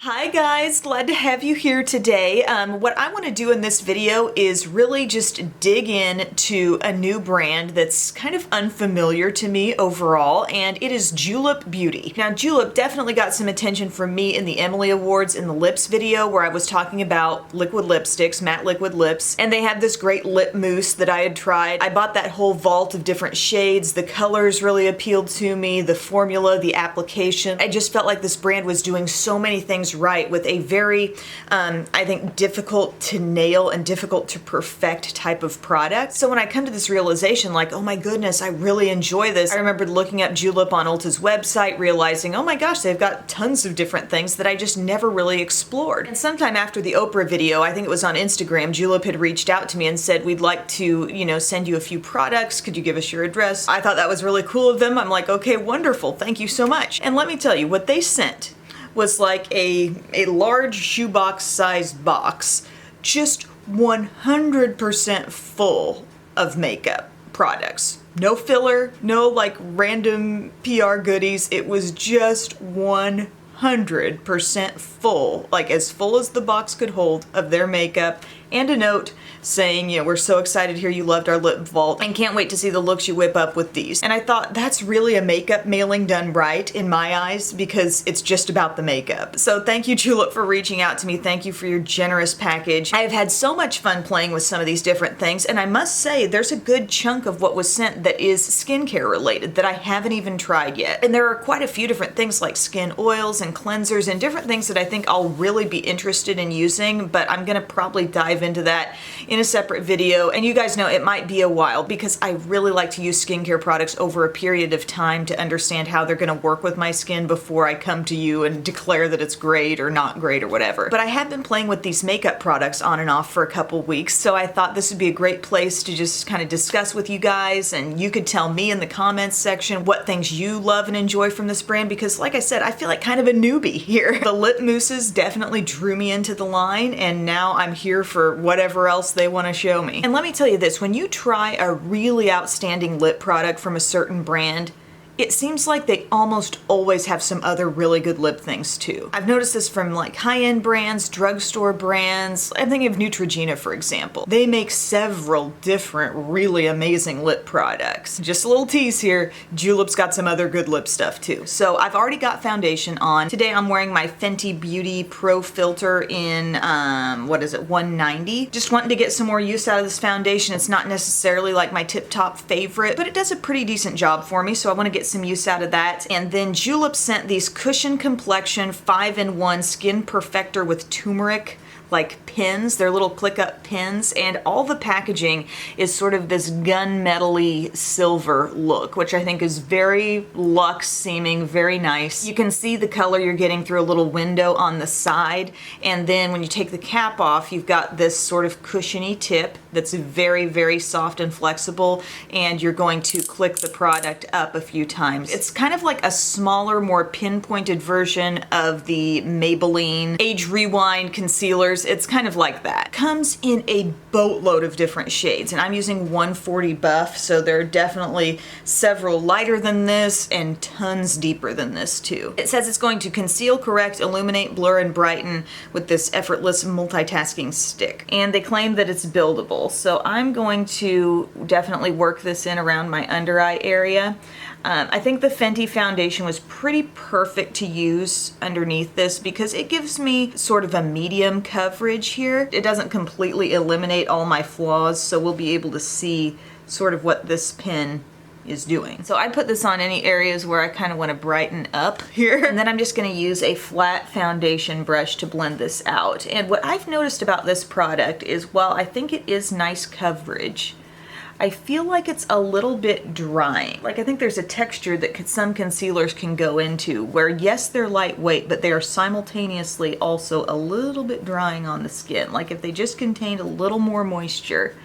Hi guys, glad to have you here today. What I want to do in this video is really just dig in to a new brand that's kind of unfamiliar to me overall, and it is Julep Beauty. Now Julep definitely got some attention from me in the Emily Awards in the lips video where I was talking about liquid lipsticks, matte liquid lips, and they had this great lip mousse that I had tried. I bought that whole vault of different shades. The colors really appealed to me, the formula, the application. I just felt like this brand was doing so many things right with a very, I think, difficult to nail and difficult to perfect type of product. So when I come to this realization, like, oh my goodness, I really enjoy this. I remember looking up Julep on Ulta's website, realizing, oh my gosh, they've got tons of different things that I just never really explored. And sometime after the Oprah video, I think it was on Instagram, Julep had reached out to me and said, we'd like to, send you a few products. Could you give us your address? I thought that was really cool of them. I'm like, okay, wonderful. Thank you so much. And let me tell you, what they sent was like a large shoebox sized box, just 100% full of makeup products. No filler, no like random PR goodies. It was just 100% full, like as full as the box could hold of their makeup, and a note saying, we're so excited to hear you loved our lip vault and can't wait to see the looks you whip up with these. And I thought that's really a makeup mailing done right in my eyes, because it's just about the makeup. So thank you, Julep, for reaching out to me. Thank you for your generous package. I have had so much fun playing with some of these different things, and I must say there's a good chunk of what was sent that is skincare related that I haven't even tried yet. And there are quite a few different things like skin oils and cleansers and different things that I think I'll really be interested in using, but I'm gonna probably dive into that in a separate video. And you guys know it might be a while because I really like to use skincare products over a period of time to understand how they're gonna work with my skin before I come to you and declare that it's great or not great or whatever. But I have been playing with these makeup products on and off for a couple weeks, so I thought this would be a great place to just kind of discuss with you guys, and you could tell me in the comments section what things you love and enjoy from this brand, because like I said, I feel like kind of a newbie here. The lip mousses definitely drew me into the line, and now I'm here for whatever else they want to show me. And let me tell you this, when you try a really outstanding lip product from a certain brand, it seems like they almost always have some other really good lip things too. I've noticed this from like high-end brands, drugstore brands. I'm thinking of Neutrogena, for example. They make several different really amazing lip products. Just a little tease here, Julep's got some other good lip stuff too. So I've already got foundation on. Today I'm wearing my Fenty Beauty Pro Filter in, 190. Just wanting to get some more use out of this foundation. It's not necessarily like my tip-top favorite, but it does a pretty decent job for me, so I want to get some use out of that. And then Julep sent these Cushion Complexion 5-in-1 Skin Perfector with turmeric like pins. They're little click up pins, and all the packaging is sort of this gunmetal-y silver look, which I think is very luxe seeming, very nice. You can see the color you're getting through a little window on the side, and then when you take the cap off, you've got this sort of cushiony tip that's very, very soft and flexible, and you're going to click the product up a few times. It's kind of like a smaller, more pinpointed version of the Maybelline Age Rewind concealers. It's kind of like that. Comes in a boatload of different shades, and I'm using 140 Buff, so there are definitely several lighter than this and tons deeper than this too. It says it's going to conceal, correct, illuminate, blur, and brighten with this effortless multitasking stick. And they claim that it's buildable, so I'm going to definitely work this in around my under eye area. I think the Fenty foundation was pretty perfect to use underneath this because it gives me sort of a medium coverage here. It doesn't completely eliminate all my flaws, so we'll be able to see sort of what this pen is doing. So I put this on any areas where I kind of want to brighten up here. And then I'm just going to use a flat foundation brush to blend this out. And what I've noticed about this product is, while I think it is nice coverage, I feel like it's a little bit drying. Like, I think there's a texture that some concealers can go into where, yes, they're lightweight, but they are simultaneously also a little bit drying on the skin. Like, if they just contained a little more moisture,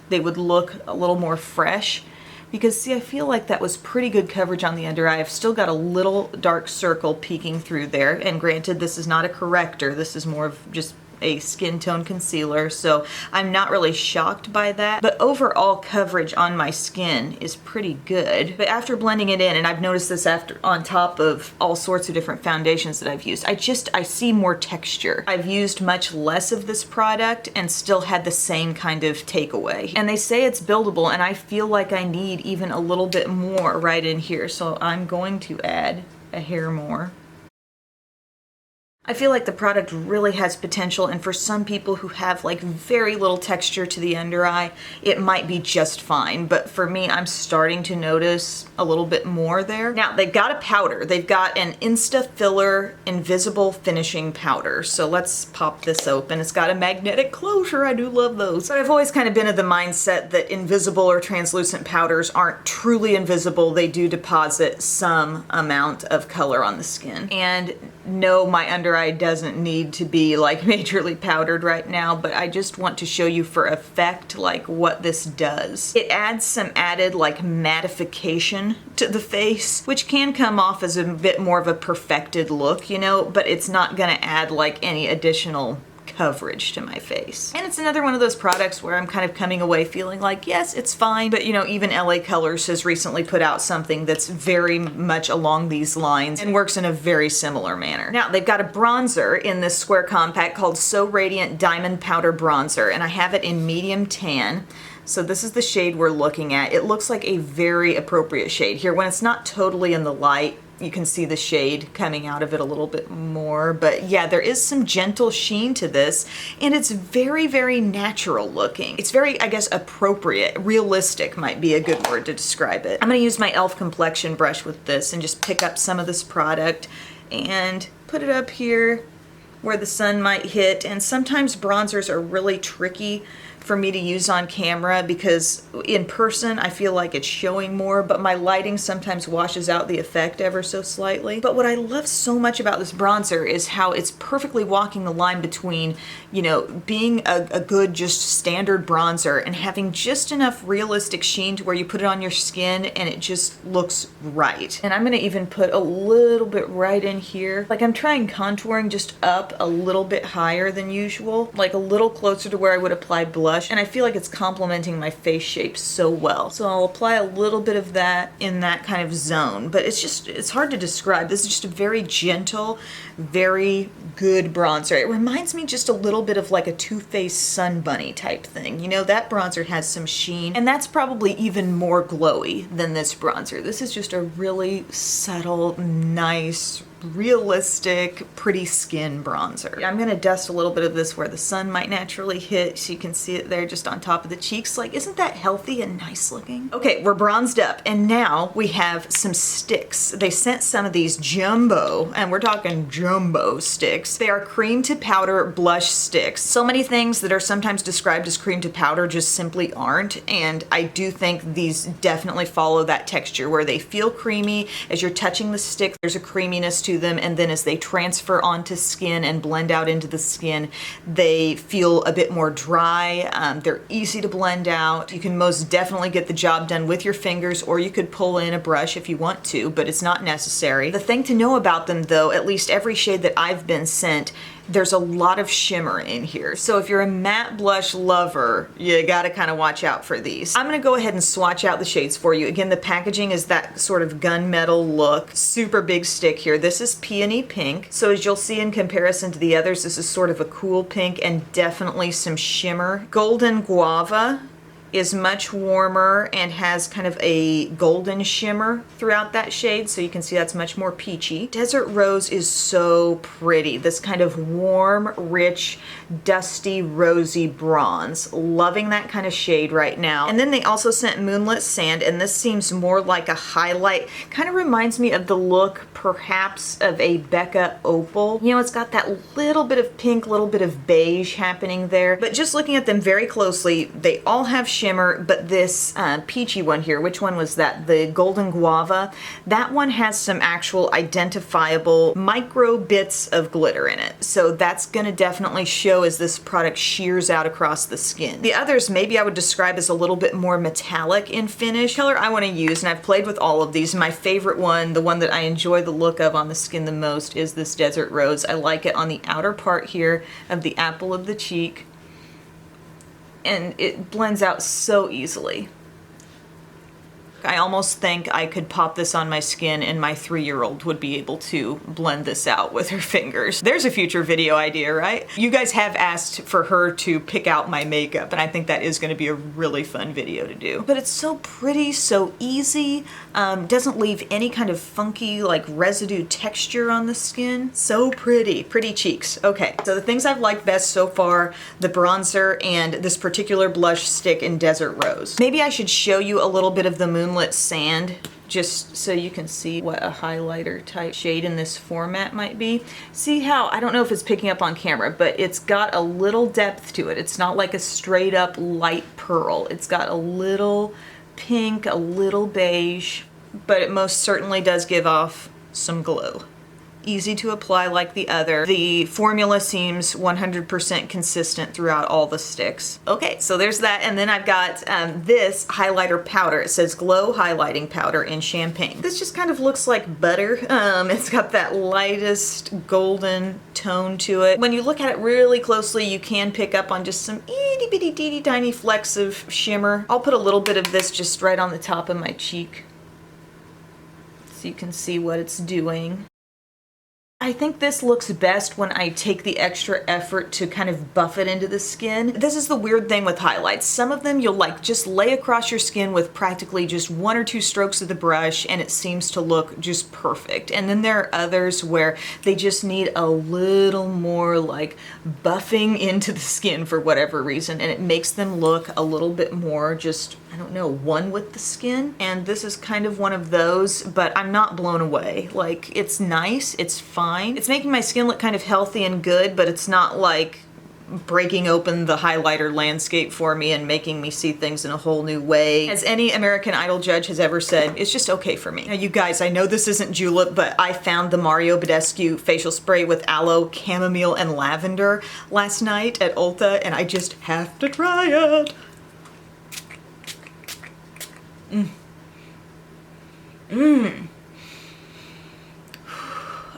they would look a little more fresh. Because, see, I feel like that was pretty good coverage on the under eye. I've still got a little dark circle peeking through there. And granted, this is not a corrector. This is more of just a skin tone concealer, so I'm not really shocked by that. But overall coverage on my skin is pretty good. But after blending it in, and I've noticed this after on top of all sorts of different foundations that I've used, I see more texture. I've used much less of this product and still had the same kind of takeaway. And they say it's buildable, and I feel like I need even a little bit more right in here, so I'm going to add a hair more. I feel like the product really has potential, and for some people who have like very little texture to the under eye, it might be just fine. But for me, I'm starting to notice a little bit more there. Now, they've got a powder. They've got an Insta Filler Invisible Finishing Powder. So let's pop this open. It's got a magnetic closure. I do love those. But I've always kind of been of the mindset that invisible or translucent powders aren't truly invisible. They do deposit some amount of color on the skin. And no, my under eye doesn't need to be like majorly powdered right now, but I just want to show you for effect like what this does. It adds some added like mattification to the face, which can come off as a bit more of a perfected look, you know, but it's not gonna add like any additional coverage to my face. And it's another one of those products where I'm kind of coming away feeling like, yes, it's fine, but you know, even LA Colors has recently put out something that's very much along these lines and works in a very similar manner. Now, they've got a bronzer in this square compact called So Radiant Diamond Powder Bronzer, and I have it in medium tan. So this is the shade we're looking at. It looks like a very appropriate shade here. When it's not totally in the light, you can see the shade coming out of it a little bit more, but yeah, there is some gentle sheen to this, and it's very, very natural looking. It's very, I guess, appropriate. Realistic might be a good word to describe it. I'm gonna use my e.l.f. complexion brush with this and just pick up some of this product and put it up here where the sun might hit. And sometimes bronzers are really tricky for me to use on camera because in person I feel like it's showing more, but my lighting sometimes washes out the effect ever so slightly. But what I love so much about this bronzer is how it's perfectly walking the line between, you know, being a good just standard bronzer and having just enough realistic sheen to where you put it on your skin and it just looks right. And I'm gonna even put a little bit right in here. Like I'm trying contouring just up a little bit higher than usual, like a little closer to where I would apply blush. And I feel like it's complementing my face shape so well. So I'll apply a little bit of that in that kind of zone, but it's hard to describe. This is just a very gentle, very good bronzer. It reminds me just a little bit of like a Too Faced Sun Bunny type thing. You know, that bronzer has some sheen, and that's probably even more glowy than this bronzer. This is just a really subtle, nice, realistic, pretty skin bronzer. I'm gonna dust a little bit of this where the sun might naturally hit so you can see it there just on top of the cheeks. Like, isn't that healthy and nice looking? Okay, we're bronzed up, and now we have some sticks. They sent some of these jumbo, and we're talking jumbo sticks. They are cream to powder blush sticks. So many things that are sometimes described as cream to powder just simply aren't, and I do think these definitely follow that texture where they feel creamy. As you're touching the stick, there's a creaminess to them, and then as they transfer onto skin and blend out into the skin, they feel a bit more dry. They're easy to blend out. You can most definitely get the job done with your fingers, or you could pull in a brush if you want to, but it's not necessary. The thing to know about them though, at least every shade that I've been sent, there's a lot of shimmer in here. So if you're a matte blush lover, you gotta kind of watch out for these. I'm gonna go ahead and swatch out the shades for you. Again, the packaging is that sort of gunmetal look. Super big stick here. This is Peony Pink. So as you'll see in comparison to the others, this is sort of a cool pink and definitely some shimmer. Golden Guava is much warmer and has kind of a golden shimmer throughout that shade, so you can see that's much more peachy. Desert Rose is so pretty. This kind of warm, rich, dusty, rosy bronze. Loving that kind of shade right now. And then they also sent Moonlit Sand, and this seems more like a highlight. Kind of reminds me of the look, perhaps, of a Becca Opal. You know, it's got that little bit of pink, little bit of beige happening there. But just looking at them very closely, they all have shimmer, but this peachy one here, which one was that? The Golden Guava. That one has some actual identifiable micro bits of glitter in it. So that's gonna definitely show as this product shears out across the skin. The others maybe I would describe as a little bit more metallic in finish. The color I wanna use, and I've played with all of these, my favorite one, the one that I enjoy the look of on the skin the most, is this Desert Rose. I like it on the outer part here of the apple of the cheek, and it blends out so easily. I almost think I could pop this on my skin and my 3-year-old would be able to blend this out with her fingers. There's a future video idea, right? You guys have asked for her to pick out my makeup, and I think that is going to be a really fun video to do. But it's so pretty, so easy, doesn't leave any kind of funky like residue texture on the skin. So pretty, pretty cheeks. Okay, so the things I've liked best so far, the bronzer and this particular blush stick in Desert Rose. Maybe I should show you a little bit of the Moonlit Sand, just so you can see what a highlighter type shade in this format might be. See how, I don't know if it's picking up on camera, but it's got a little depth to it. It's not like a straight up light pearl. It's got a little pink, a little beige, but it most certainly does give off some glow. Easy to apply like the other. The formula seems 100% consistent throughout all the sticks. Okay, so there's that, and then I've got this highlighter powder. It says Glow Highlighting Powder in Champagne. This just kind of looks like butter. It's got that lightest golden tone to it. When you look at it really closely, you can pick up on just some itty bitty teeny tiny flecks of shimmer. I'll put a little bit of this just right on the top of my cheek so you can see what it's doing. I think this looks best when I take the extra effort to kind of buff it into the skin. This is the weird thing with highlights. Some of them you'll like just lay across your skin with practically just 1 or 2 strokes of the brush and it seems to look just perfect. And then there are others where they just need a little more like buffing into the skin for whatever reason, and it makes them look a little bit more just, I don't know, one with the skin. And this is kind of one of those, but I'm not blown away. Like, it's nice, it's fine. It's making my skin look kind of healthy and good, but it's not like breaking open the highlighter landscape for me and making me see things in a whole new way. As any American Idol judge has ever said, it's just okay for me. Now you guys, I know this isn't Julep, but I found the Mario Badescu facial spray with aloe, chamomile, and lavender last night at Ulta, and I just have to try it.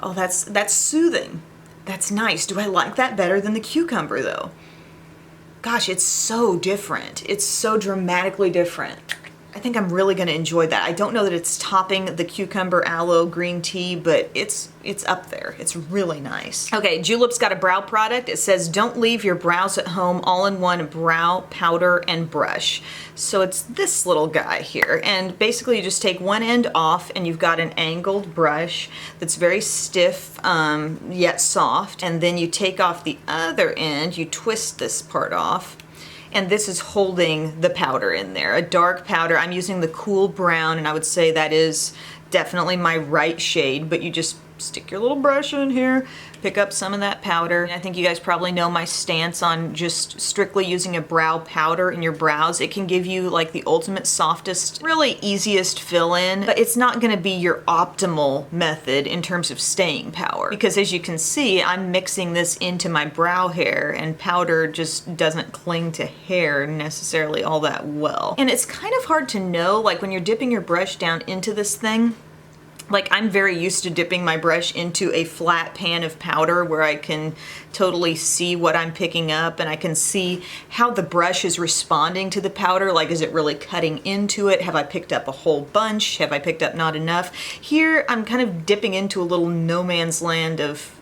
Oh, that's soothing. That's nice. Do I like that better than the cucumber though? Gosh, it's so different. It's so dramatically different. I think I'm really gonna enjoy that. I don't know that it's topping the cucumber aloe green tea, but it's up there. It's really nice. Okay, Julep's got a brow product. It says, don't leave your brows at home, all-in-one brow powder and brush. So it's this little guy here. And basically you just take one end off and you've got an angled brush that's very stiff, yet soft. And then you take off the other end, you twist this part off. And this is holding the powder in there, a dark powder. I'm using the cool brown, and I would say that is definitely my right shade, but you just stick your little brush in here, pick up some of that powder. And I think you guys probably know my stance on just strictly using a brow powder in your brows. It can give you like the ultimate softest, really easiest fill-in, but it's not gonna be your optimal method in terms of staying power. Because as you can see, I'm mixing this into my brow hair, and powder just doesn't cling to hair necessarily all that well. And it's kind of hard to know, like when you're dipping your brush down into this thing, like I'm very used to dipping my brush into a flat pan of powder where I can totally see what I'm picking up, and I can see how the brush is responding to the powder. Like, is it really cutting into it? Have I picked up a whole bunch? Have I picked up not enough? Here, I'm kind of dipping into a little no man's land of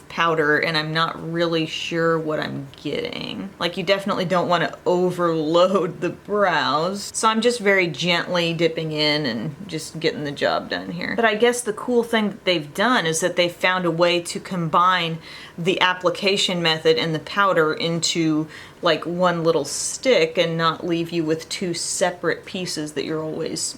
powder, and I'm not really sure what I'm getting. Like, you definitely don't want to overload the brows. So I'm just very gently dipping in and just getting the job done here. But I guess the cool thing that they've done is that they've found a way to combine the application method and the powder into like one little stick and not leave you with 2 separate pieces that you're always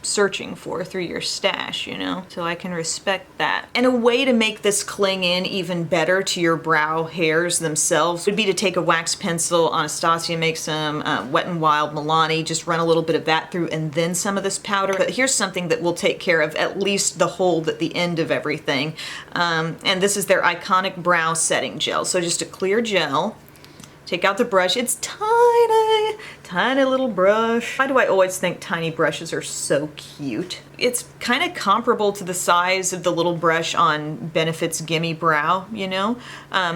searching for through your stash, you know? So I can respect that. And a way to make this cling in even better to your brow hairs themselves would be to take a wax pencil, Anastasia makes some, Wet n Wild, Milani, just run a little bit of that through and then some of this powder. But here's something that will take care of at least the hold at the end of everything. And this is their iconic brow setting gel. So just a clear gel. Take out the brush. It's tiny, tiny little brush. Why do I always think tiny brushes are so cute? It's kind of comparable to the size of the little brush on Benefit's Gimme Brow, you know?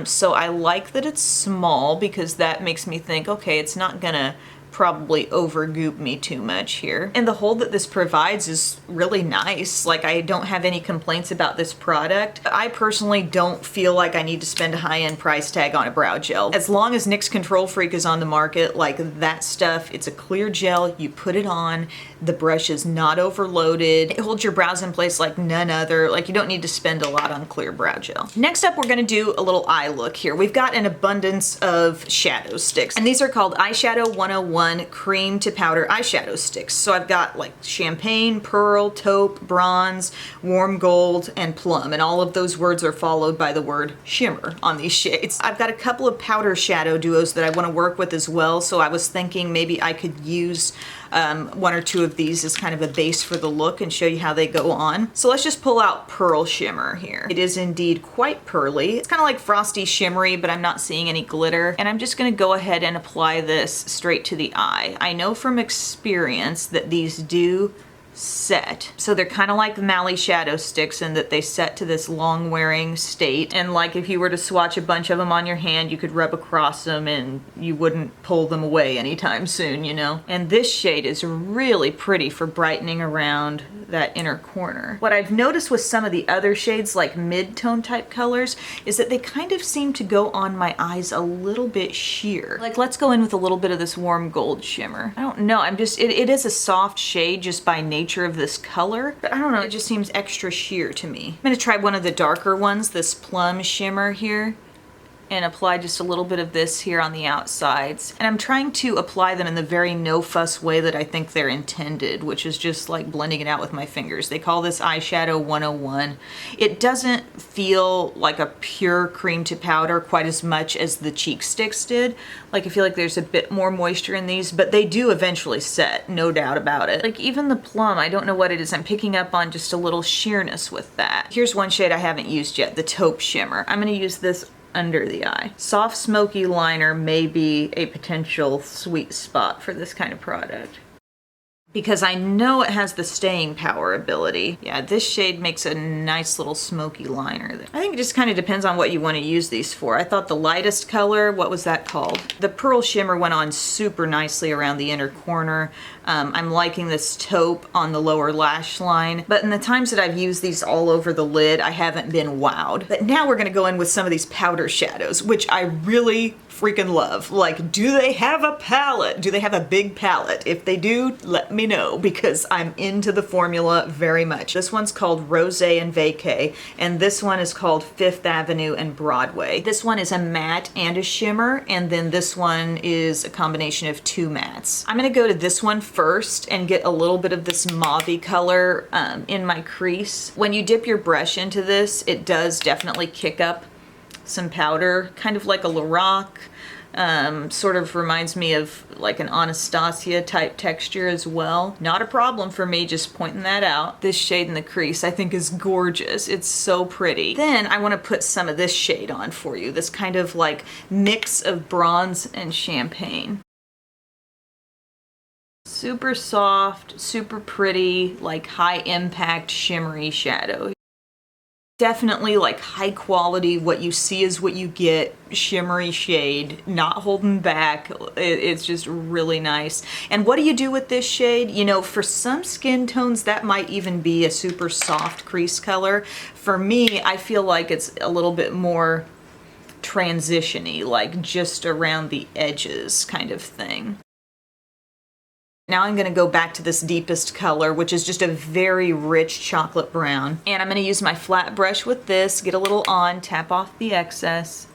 So I like that it's small because that makes me think, okay, it's not gonna probably overgoop me too much here. And the hold that this provides is really nice. Like, I don't have any complaints about this product. I personally don't feel like I need to spend a high-end price tag on a brow gel. As long as NYX Control Freak is on the market, like that stuff, it's a clear gel, you put it on, the brush is not overloaded, it holds your brows in place like none other. Like, you don't need to spend a lot on clear brow gel. Next up, we're gonna do a little eye look here. We've got an abundance of shadow sticks, and these are called Eyeshadow 101 Cream to Powder Eyeshadow Sticks. So I've got like Champagne, Pearl, Taupe, Bronze, Warm Gold, and Plum, and all of those words are followed by the word Shimmer on these shades. I've got a couple of powder shadow duos that I want to work with as well, so I was thinking maybe I could use one or two of these as kind of a base for the look and show you how they go on. So let's just pull out Pearl Shimmer here. It is indeed quite pearly. It's kind of like frosty shimmery, but I'm not seeing any glitter. And I'm just gonna go ahead and apply this straight to the eye. I know from experience that these do set. So they're kind of like the Mally shadow sticks in that they set to this long wearing state. And like if you were to swatch a bunch of them on your hand, you could rub across them and you wouldn't pull them away anytime soon, you know? And this shade is really pretty for brightening around that inner corner. What I've noticed with some of the other shades, like mid-tone type colors, is that they kind of seem to go on my eyes a little bit sheer. Like, let's go in with a little bit of this warm gold shimmer. I don't know, it is a soft shade just by nature of this color, but I don't know, it just seems extra sheer to me. I'm gonna try one of the darker ones, this Plum shimmer here, and apply just a little bit of this here on the outsides. And I'm trying to apply them in the very no-fuss way that I think they're intended, which is just like blending it out with my fingers. They call this Eyeshadow 101. It doesn't feel like a pure cream to powder quite as much as the cheek sticks did. Like, I feel like there's a bit more moisture in these, but they do eventually set, no doubt about it. Like, even the Plum, I don't know what it is. I'm picking up on just a little sheerness with that. Here's one shade I haven't used yet, the Taupe shimmer. I'm gonna use this under the eye. Soft smoky liner may be a potential sweet spot for this kind of product, because I know it has the staying power ability. Yeah, this shade makes a nice little smoky liner. I think it just kind of depends on what you want to use these for. I thought the lightest color, what was that called? The Pearl Shimmer went on super nicely around the inner corner. I'm liking this Taupe on the lower lash line, but in the times that I've used these all over the lid, I haven't been wowed. But now we're gonna go in with some of these powder shadows, which I really freaking love. Like, do they have a palette? Do they have a big palette? If they do, let me know, because I'm into the formula very much. This one's called Rosé and Vacay, and this one is called Fifth Avenue and Broadway. This one is a matte and a shimmer, and then this one is a combination of two mattes. I'm gonna go to this one first and get a little bit of this mauve color in my crease. When you dip your brush into this, it does definitely kick up some powder, kind of like a Lorac. Sort of reminds me of like an Anastasia type texture as well. Not a problem for me, just pointing that out. This shade in the crease I think is gorgeous. It's so pretty. Then I want to put some of this shade on for you, this kind of like mix of bronze and champagne. Super soft, super pretty, like high impact shimmery shadow. Definitely like high quality, what you see is what you get, shimmery shade, not holding back. It's just really nice. And what do you do with this shade? You know, for some skin tones that might even be a super soft crease color. For me, I feel like it's a little bit more transition-y, like just around the edges kind of thing. Now I'm gonna go back to this deepest color, which is just a very rich chocolate brown. And I'm gonna use my flat brush with this, get a little on, tap off the excess,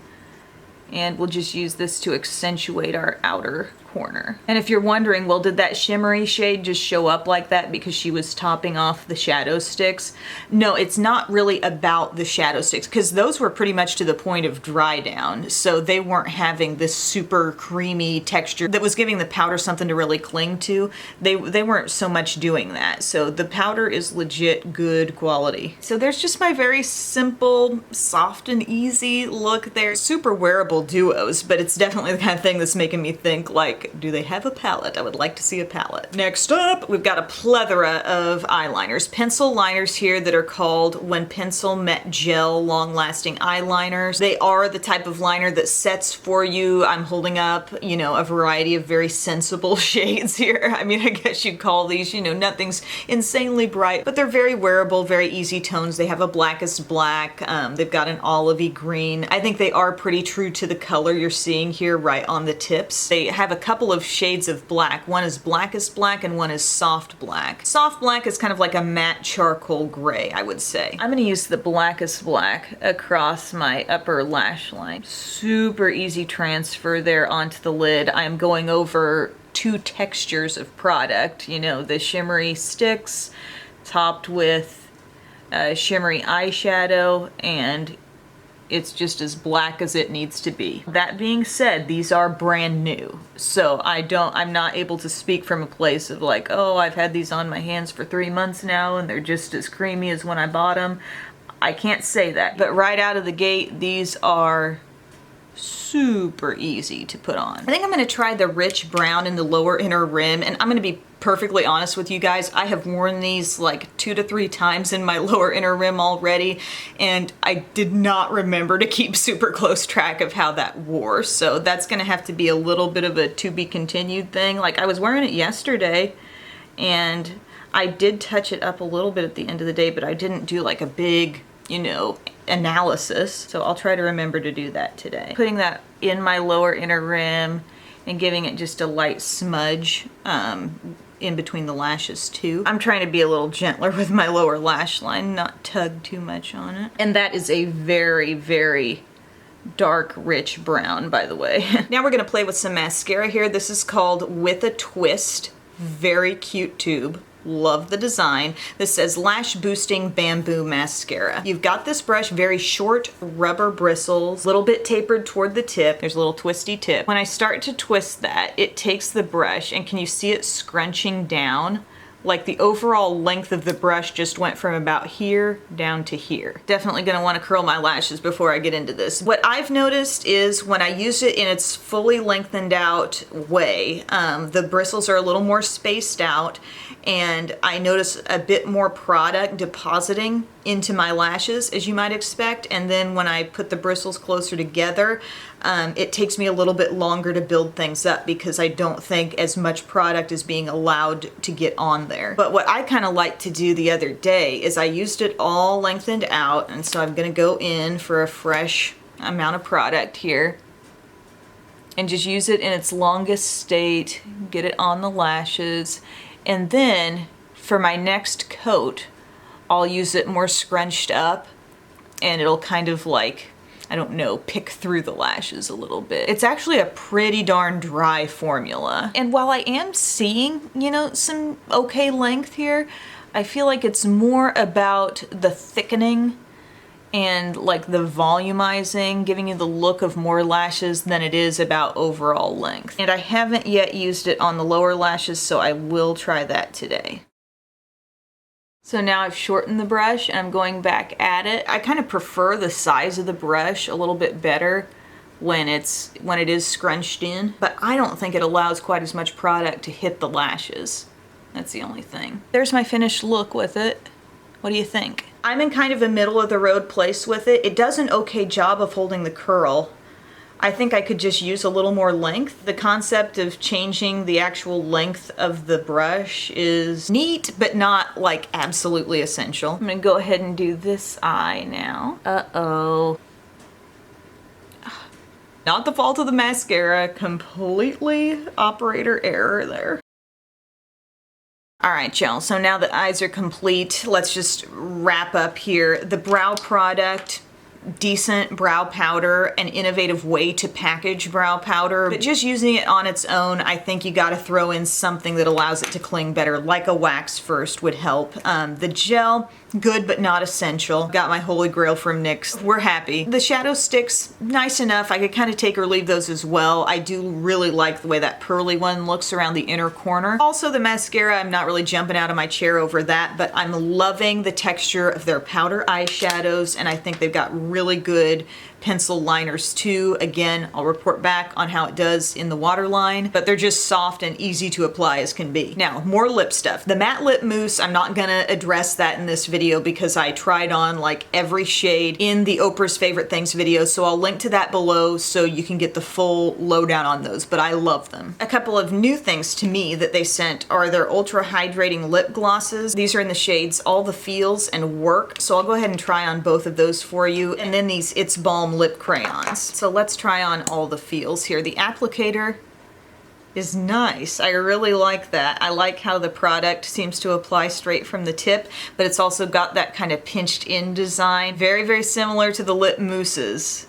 and we'll just use this to accentuate our outer corner. And if you're wondering, well, did that shimmery shade just show up like that because she was topping off the shadow sticks? No, it's not really about the shadow sticks, because those were pretty much to the point of dry down, so they weren't having this super creamy texture that was giving the powder something to really cling to. They weren't so much doing that, so the powder is legit good quality. So there's just my very simple, soft and easy look there. Super wearable duos, but it's definitely the kind of thing that's making me think, like, do they have a palette? I would like to see a palette. Next up, we've got a plethora of eyeliners. Pencil liners here that are called When Pencil Met Gel Long-Lasting Eyeliners. They are the type of liner that sets for you. I'm holding up, you know, a variety of very sensible shades here. I mean, I guess you'd call these, you know, nothing's insanely bright, but they're very wearable, very easy tones. They have a Blackest black. They've got an olivey green. I think they are pretty true to the color you're seeing here right on the tips. They have a couple of shades of black. One is Blackest black and one is soft black. Soft black is kind of like a matte charcoal gray, I would say. I'm gonna use the Blackest black across my upper lash line. Super easy transfer there onto the lid. I'm going over two textures of product, you know, the shimmery sticks topped with shimmery eyeshadow, and it's just as black as it needs to be. That being said, these are brand new, so I'm not able to speak from a place of like, oh, I've had these on my hands for 3 months now and they're just as creamy as when I bought them. I can't say that, but right out of the gate, these are super easy to put on. I think I'm gonna try the rich brown in the lower inner rim, and I'm gonna be perfectly honest with you guys, I have worn these like 2 to 3 times in my lower inner rim already, and I did not remember to keep super close track of how that wore, so that's gonna have to be a little bit of a to be continued thing. Like, I was wearing it yesterday, and I did touch it up a little bit at the end of the day, but I didn't do like a big, you know, analysis, so I'll try to remember to do that today. Putting that in my lower inner rim and giving it just a light smudge in between the lashes too. I'm trying to be a little gentler with my lower lash line, not tug too much on it. And that is a very, very dark, rich brown, by the way. Now we're gonna play with some mascara here. This is called With a Twist. Very cute tube. Love the design. This says Lash Boosting Bamboo Mascara. You've got this brush, very short rubber bristles, a little bit tapered toward the tip. There's a little twisty tip. When I start to twist that, it takes the brush, and can you see it scrunching down? Like, the overall length of the brush just went from about here down to here. Definitely gonna wanna curl my lashes before I get into this. What I've noticed is when I use it in its fully lengthened out way, the bristles are a little more spaced out, and I notice a bit more product depositing into my lashes, as you might expect, and then when I put the bristles closer together, it takes me a little bit longer to build things up because I don't think as much product is being allowed to get on there. But what I kind of like to do the other day is I used it all lengthened out, and so I'm gonna go in for a fresh amount of product here and just use it in its longest state, get it on the lashes, and then for my next coat, I'll use it more scrunched up, and it'll kind of like, I don't know, pick through the lashes a little bit. It's actually a pretty darn dry formula. And while I am seeing, you know, some okay length here, I feel like it's more about the thickening and like the volumizing, giving you the look of more lashes than it is about overall length. And I haven't yet used it on the lower lashes, so I will try that today. So now I've shortened the brush and I'm going back at it. I kind of prefer the size of the brush a little bit better when it is scrunched in, but I don't think it allows quite as much product to hit the lashes. That's the only thing. There's my finished look with it. What do you think? I'm in kind of a middle of the road place with it. It does an okay job of holding the curl. I think I could just use a little more length. The concept of changing the actual length of the brush is neat, but not like absolutely essential. I'm gonna go ahead and do this eye now. Uh-oh. Not the fault of the mascara, completely operator error there. All right, y'all, so now the eyes are complete, let's just wrap up here. The brow product, decent brow powder, an innovative way to package brow powder, but just using it on its own, I think you gotta throw in something that allows it to cling better, like a wax first would help. The gel, good but not essential. Got my holy grail from NYX. We're happy. The shadow sticks, nice enough. I could kind of take or leave those as well. I do really like the way that pearly one looks around the inner corner. Also the mascara, I'm not really jumping out of my chair over that, but I'm loving the texture of their powder eyeshadows, and I think they've got really good pencil liners too. Again, I'll report back on how it does in the waterline, but they're just soft and easy to apply as can be. Now, more lip stuff. The matte lip mousse, I'm not gonna address that in this video because I tried on like every shade in the Oprah's Favorite Things video, so I'll link to that below so you can get the full lowdown on those, but I love them. A couple of new things to me that they sent are their ultra hydrating lip glosses. These are in the shades All the Feels and Werk, so I'll go ahead and try on both of those for you. And then these It's Balm lip crayons. So let's try on All the Feels here. The applicator is nice. I really like that. I like how the product seems to apply straight from the tip, but it's also got that kind of pinched in design. Very, very similar to the lip mousses.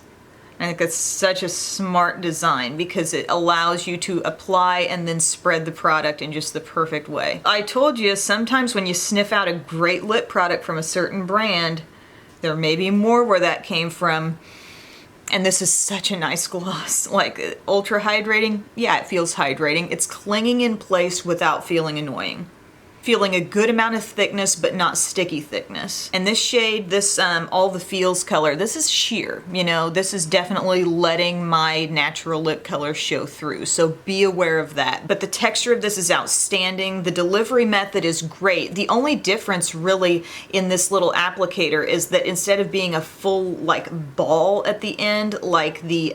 I think it's such a smart design because it allows you to apply and then spread the product in just the perfect way. I told you, sometimes when you sniff out a great lip product from a certain brand, there may be more where that came from. And this is such a nice gloss. Like, ultra hydrating, yeah, it feels hydrating. It's clinging in place without feeling annoying. Feeling a good amount of thickness, but not sticky thickness. And this shade, this All the Feels color, this is sheer. You know, this is definitely letting my natural lip color show through, so be aware of that. But the texture of this is outstanding. The delivery method is great. The only difference really in this little applicator is that instead of being a full like ball at the end, like the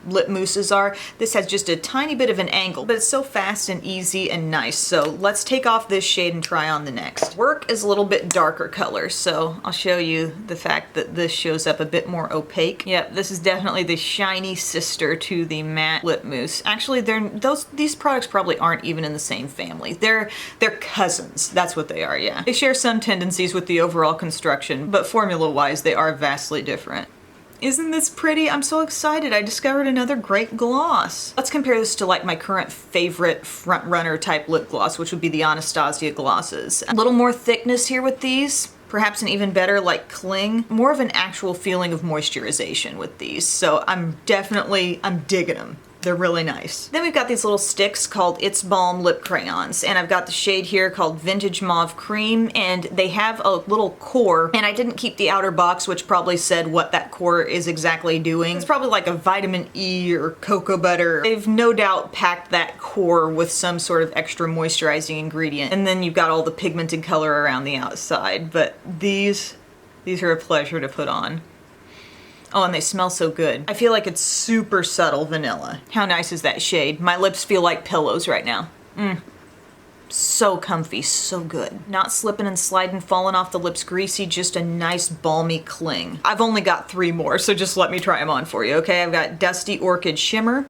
lip mousses are, this has just a tiny bit of an angle, but it's so fast and easy and nice. So let's take off this shade and try on the next. Werk is a little bit darker color, so I'll show you the fact that this shows up a bit more opaque. Yep, this is definitely the shiny sister to the matte lip mousse. Actually, these products probably aren't even in the same family. They're cousins. That's what they are, yeah. They share some tendencies with the overall construction, but formula-wise, they are vastly different. Isn't this pretty? I'm so excited. I discovered another great gloss. Let's compare this to like my current favorite front runner type lip gloss, which would be the Anastasia glosses. A little more thickness here with these. Perhaps an even better like cling. More of an actual feeling of moisturization with these. So I'm digging them. They're really nice. Then we've got these little sticks called It's Balm lip crayons, and I've got the shade here called Vintage Mauve Creme, and they have a little core, and I didn't keep the outer box, which probably said what that core is exactly doing. It's probably like a vitamin E or cocoa butter. They've no doubt packed that core with some sort of extra moisturizing ingredient, and then you've got all the pigmented color around the outside, but these are a pleasure to put on. Oh, and they smell so good. I feel like it's super subtle vanilla. How nice is that shade? My lips feel like pillows right now. So comfy, so good. Not slipping and sliding, falling off the lips greasy, just a nice balmy cling. I've only got 3 more, so just let me try them on for you, okay? I've got Dusty Orchid Shimmer.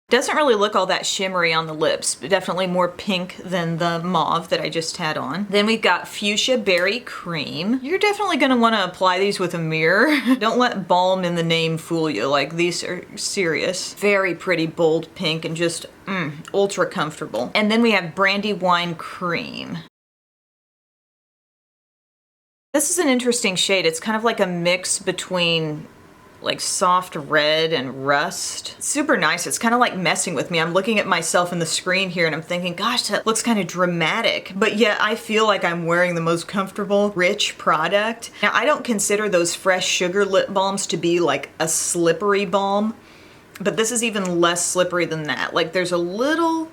Doesn't really look all that shimmery on the lips, but definitely more pink than the mauve that I just had on. Then we've got Fuchsia Berry Creme. You're definitely gonna wanna apply these with a mirror. Don't let balm in the name fool you, like these are serious. Very pretty bold pink and just ultra comfortable. And then we have Brandy Wine Cream. This is an interesting shade. It's kind of like a mix between like soft red and rust. It's super nice. It's kind of like messing with me. I'm looking at myself in the screen here and I'm thinking, gosh, that looks kind of dramatic. But yet I feel like I'm wearing the most comfortable, rich product. Now, I don't consider those fresh sugar lip balms to be like a slippery balm, but this is even less slippery than that. Like there's a little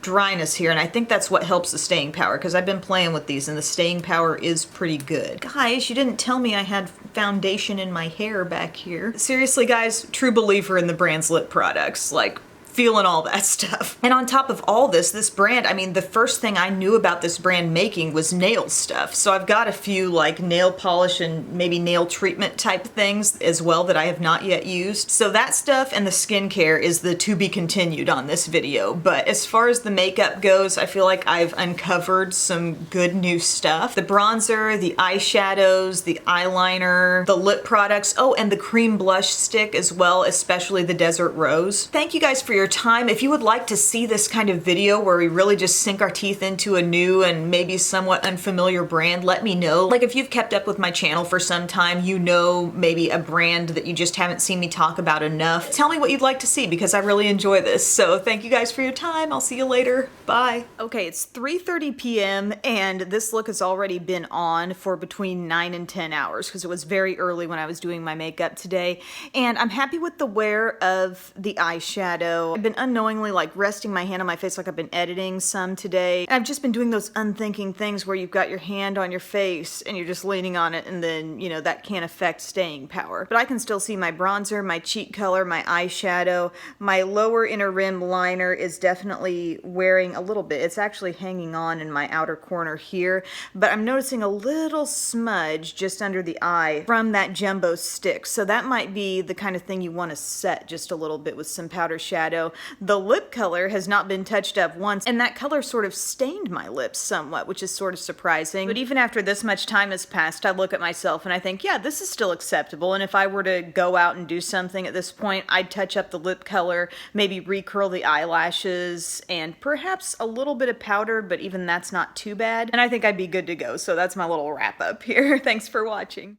dryness here, and I think that's what helps the staying power, because I've been playing with these and the staying power is pretty good. Guys, you didn't tell me I had foundation in my hair back here. Seriously guys, true believer in the brand's lip products. Like feeling all that stuff. And on top of all this brand, I mean, the first thing I knew about this brand making was nail stuff. So I've got a few like nail polish and maybe nail treatment type things as well that I have not yet used. So that stuff and the skincare is the to be continued on this video. But as far as the makeup goes, I feel like I've uncovered some good new stuff. The bronzer, the eyeshadows, the eyeliner, the lip products, oh, and the cream blush stick as well, especially the Desert Rose. Thank you guys for your time. If you would like to see this kind of video where we really just sink our teeth into a new and maybe somewhat unfamiliar brand, let me know. Like if you've kept up with my channel for some time, you know maybe a brand that you just haven't seen me talk about enough. Tell me what you'd like to see because I really enjoy this. So thank you guys for your time. I'll see you later. Bye. Okay, it's 3:30 p.m. and this look has already been on for between 9 and 10 hours because it was very early when I was doing my makeup today. And I'm happy with the wear of the eyeshadow. I've been unknowingly like resting my hand on my face like I've been editing some today. And I've just been doing those unthinking things where you've got your hand on your face and you're just leaning on it and then, you know, that can't affect staying power. But I can still see my bronzer, my cheek color, my eyeshadow. My lower inner rim liner is definitely wearing a little bit. It's actually hanging on in my outer corner here, but I'm noticing a little smudge just under the eye from that jumbo stick. So that might be the kind of thing you want to set just a little bit with some powder shadow. The lip color has not been touched up once, and that color sort of stained my lips somewhat, which is sort of surprising. But even after this much time has passed, I look at myself and I think, yeah, this is still acceptable. And if I were to go out and do something at this point, I'd touch up the lip color, maybe recurl the eyelashes, and perhaps a little bit of powder, but even that's not too bad. And I think I'd be good to go. So that's my little wrap up here. Thanks for watching.